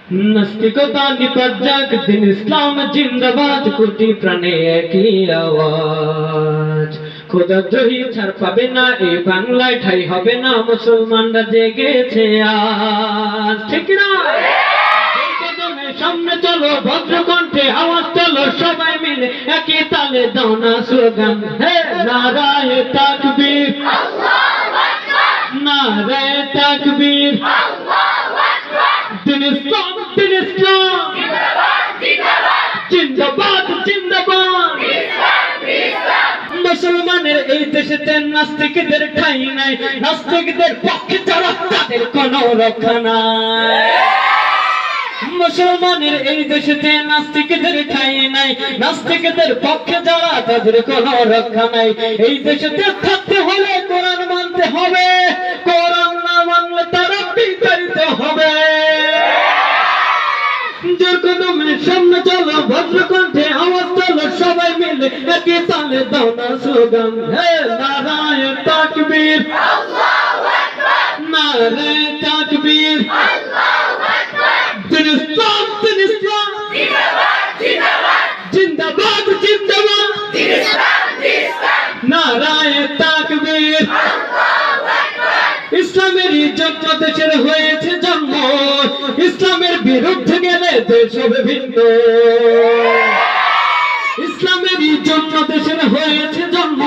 নাস্তিকতা নিপাত যাক, দিন ইসলাম জিন্দাবাদ, কোটি প্রাণে একই আওয়াজ। খোদাদ্রোহী ছাড় পাবে না, এই বাংলায় ঠাঁই হবে না, মুসলমানরা জেগেছে আজ। ঠিক না? এই কদমে সামনে চলো, ভদ্রকণ্ঠে আওয়াজ চলো, সবাই মিলে একই তালে দাও না স্লোগান, হে নারায়ে তাকবীর, নারায়ে তাকবীর, দিন ইসলাম, দিন ইসলাম, জিন্দাবাদ, জিন্দাবাদ। মুসলমানের এই দেশেতে নাস্তিকদের ঠাঁই নাই, নাস্তিকদের পক্ষে যারা তাদের কোনো রক্ষা নাই। মুসলমানের এই দেশেতে নাস্তিকদের ঠাঁই নাই, নাস্তিকদের পক্ষে যারা তাদের কোনো রক্ষা নাই। এই দেশেতে থাকতে হলে কোরআন মানতে হবে, কোরআন না মানলে তারা বিতাড়িত হবে। জোর কদমে সামনে চলো, ভদ্রকণ্ঠে আওয়াজ চলো, সবাই মিলে একই তালে দাও না স্লোগান, হে নারায়ে তাকবীর, নারায়ে তাকবীর, দিন ইসলাম, দিন ইসলাম, জিন্দাবাদ, জিন্দাবাদ, নারায়ে তাকবীর। ইসলামের জন্য দেশের হয়েছে জন্ম, ইসলামের বিরুদ্ধে গেলে দেশ হবে ভিন্ন। ইসলামের জন্য দেশের হয়েছে জন্ম,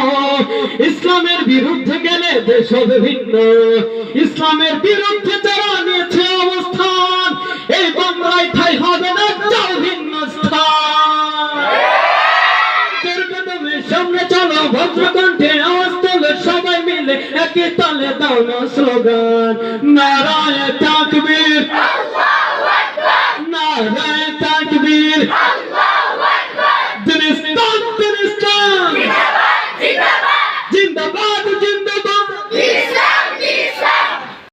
ইসলামের বিরুদ্ধে গেলে দেশ হবে ভিন্ন। ইসলামের বিরুদ্ধে যারা নিয়েছে অবস্থান, এই বাংলায় ঠাঁই হবে না, যাও ভিন্ন স্থান। সামনে চলো, ভদ্রকণ্ঠে আওয়াজ তোলো, সবাই মিলে একই তালে দাও না স্লোগান, নারায়ে তাকবীর, নারায়ে তাকবীর।